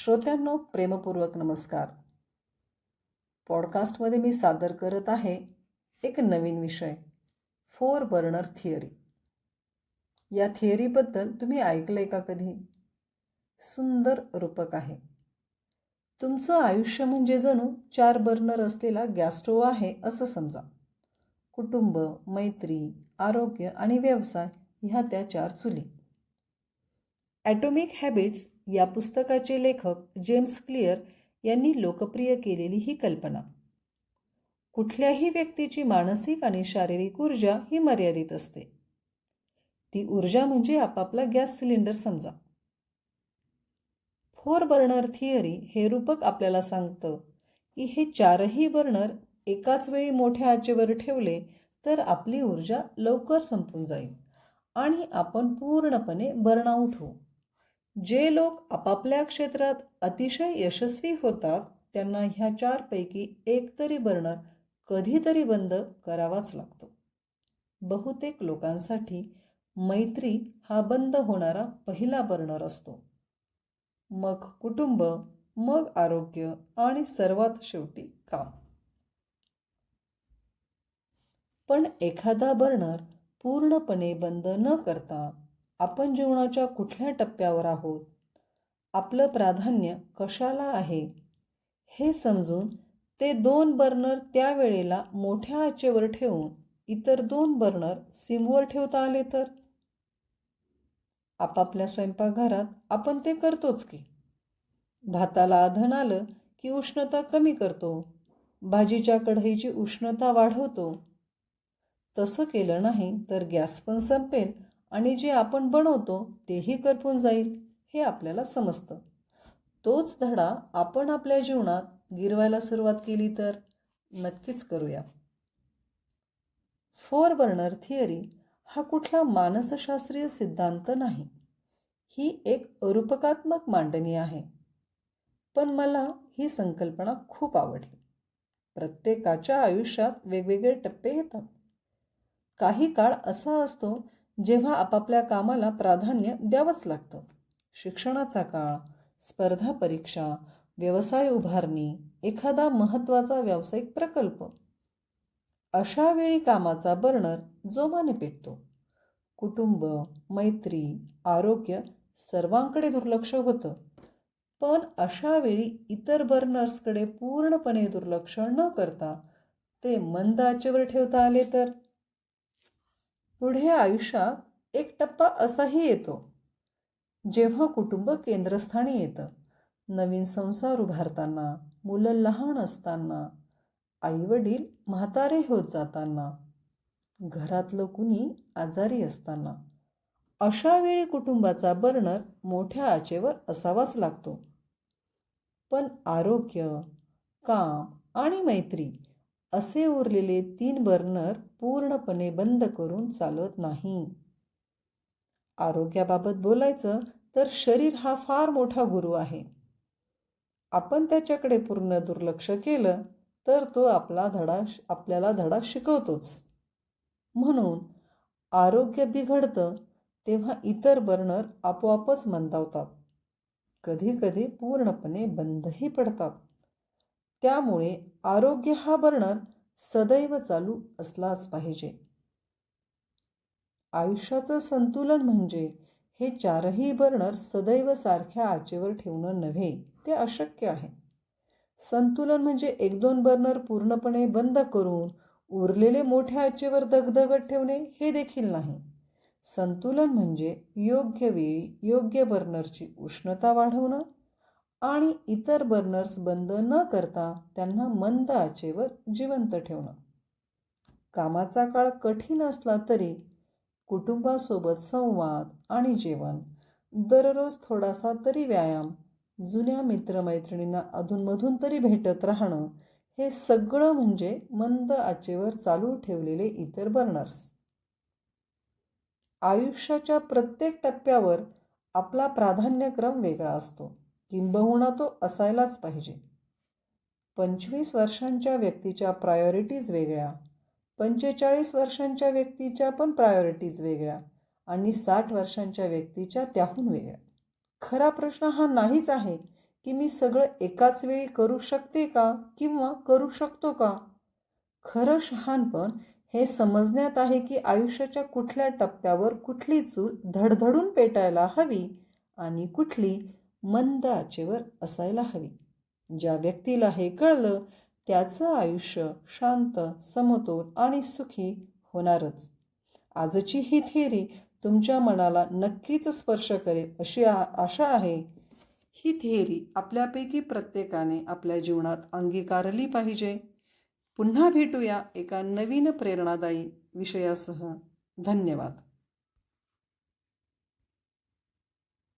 श्रोत्यांनो, प्रेमपूर्वक नमस्कार. पॉडकास्टमध्ये मी सादर करत आहे एक नवीन विषय, 4 बर्नर थिअरी. या थिअरीबद्दल तुम्ही ऐकलंय का कधी? सुंदर रूपक आहे. तुमचं आयुष्य म्हणजे जणू 4 बर्नर असलेला गॅस स्टोव्ह आहे असं समजा. कुटुंब, मैत्री, आरोग्य आणि व्यवसाय ह्या त्या 4 चुली. ॲटॉमिक हॅबिट्स या पुस्तकाचे लेखक जेम्स क्लिअर यांनी लोकप्रिय केलेली ही कल्पना. कुठल्याही व्यक्तीची मानसिक आणि शारीरिक ऊर्जा ही मर्यादित असते. ती ऊर्जा म्हणजे आपापला गॅस सिलेंडर समजा. 4 बर्नर थिअरी हे रूपक आपल्याला सांगतं की हे 4ही बर्नर एकाच वेळी मोठ्या आचेवर ठेवले तर आपली ऊर्जा लवकर संपून जाईल आणि आपण पूर्णपणे बर्नआउट होऊ. जे लोक आपापल्या क्षेत्रात अतिशय यशस्वी होतात त्यांना ह्या 4 पैकी एक तरी बर्नर कधीतरी बंद करावाच लागतो. बहुतेक लोकांसाठी मैत्री हा बंद होणारा पहिला बर्नर असतो. मग कुटुंब, मग आरोग्य आणि सर्वात शेवटी काम. पण एखादा बर्नर पूर्णपणे बंद न करता आपण जीवनाच्या कुठल्या टप्प्यावर आहोत, आपलं प्राधान्य कशाला आहे हे समजून ते 2 बर्नर त्यावेळेला मोठ्या आचेवर ठेवून इतर 2 बर्नर सिमवर ठेवता आले तर? आपापल्या स्वयंपाकघरात आपण ते करतोच की. भाताला आधण आलं की उष्णता कमी करतो, भाजीच्या कढईची उष्णता वाढवतो. तसं केलं नाही तर गॅस पण संपेल आणि जे आपण बनवतो तेही करपून जाईल हे आपल्याला समजतं. तोच धडा आपण आपल्या जीवनात गिरवायला सुरुवात केली तर? नक्कीच करूया. 4 बर्नर थिअरी हा कुठला मानसशास्त्रीय सिद्धांत नाही. ही एक रूपकात्मक मांडणी आहे. पण मला ही संकल्पना खूप आवडली. प्रत्येकाच्या आयुष्यात वेगवेगळे टप्पे येतात. काही काळ असा असतो जेव्हा आपापल्या कामाला प्राधान्य द्यावंच लागतं. शिक्षणाचा काळ, स्पर्धा परीक्षा, व्यवसाय उभारणी, एखादा महत्त्वाचा व्यावसायिक प्रकल्प. अशा वेळी कामाचा बर्नर जोमाने पेटतो. कुटुंब, मैत्री, आरोग्य सर्वांकडे दुर्लक्ष होतं. पण अशा वेळी इतर बर्नर्सकडे पूर्णपणे दुर्लक्ष न करता ते मंद आचेवर ठेवता आले तर? पुढे आयुष्यात एक टप्पा असाही येतो जेव्हा कुटुंब केंद्रस्थानी येतं. नवीन संसार उभारताना, मुलं लहान असताना, आईवडील म्हातारे होत जाताना, घरातलं कुणी आजारी असताना. अशा वेळी कुटुंबाचा बर्नर मोठ्या आचेवर असावाच लागतो. पण आरोग्य, काम आणि मैत्री असे उरलेले 3 बर्नर पूर्णपणे बंद करून चालत नाही. आरोग्याबाबत बोलायचं तर शरीर हा फार मोठा गुरु आहे. आपण त्याच्याकडे पूर्ण दुर्लक्ष केलं तर तो आपल्याला धडा शिकवतोच. म्हणून आरोग्य बिघडतं तेव्हा इतर बर्नर आपोआपच मंदावतात. कधीकधी पूर्णपणे बंदही पडतात. त्यामुळे आरोग्य हा बर्नर सदैव चालू असलाच पाहिजे. आयुष्याचं संतुलन म्हणजे हे 4ही बर्नर सदैव सारख्या आचेवर ठेवणं नव्हे, ते अशक्य आहे. संतुलन म्हणजे 1-2 बर्नर पूर्णपणे बंद करून उरलेले मोठ्या आचेवर दगदगत ठेवणे हे देखील नाही. संतुलन म्हणजे योग्य वेळी योग्य बर्नरची उष्णता वाढवणं आणि इतर बर्नर्स बंद न करता त्यांना मंद आचेवर जिवंत ठेवणं. कामाचा काळ कठीण असला तरी कुटुंबासोबत संवाद आणि जेवण, दररोज थोडासा तरी व्यायाम, जुन्या मित्रमैत्रिणींना अधूनमधून तरी भेटत राहणं, हे सगळं म्हणजे मंद आचेवर चालू ठेवलेले इतर बर्नर्स. आयुष्याच्या प्रत्येक टप्प्यावर आपला प्राधान्यक्रम वेगळा असतो, किंबहुना तो असायलाच पाहिजे. 25 वर्षांच्या व्यक्तीच्या प्रायोरिटीज वेगळ्या, 45 वर्षांच्या व्यक्तीच्या पण प्रायोरिटीज वेगळ्या आणि 60 वर्षांच्या व्यक्तीच्या त्याहून वेगळ्या. खरा प्रश्न हा नाहीच आहे की मी सगळं एकाच वेळी करू शकते का किंवा करू शकतो का? खरं शहाणपण हे समजण्यात आहे की आयुष्याच्या कुठल्या टप्प्यावर कुठली चूल धडधडून पेटायला हवी आणि कुठली मंद आचेवर असायला हवी. ज्या व्यक्तीला हे कळलं त्याचं आयुष्य शांत, समतोल आणि सुखी होणारच. आजची ही थिअरी तुमच्या मनाला नक्कीच स्पर्श करेल अशी आशा आहे. ही थिअरी आपल्यापैकी प्रत्येकाने आपल्या जीवनात अंगीकारली पाहिजे. पुन्हा भेटूया एका नवीन प्रेरणादायी विषयासह. धन्यवाद.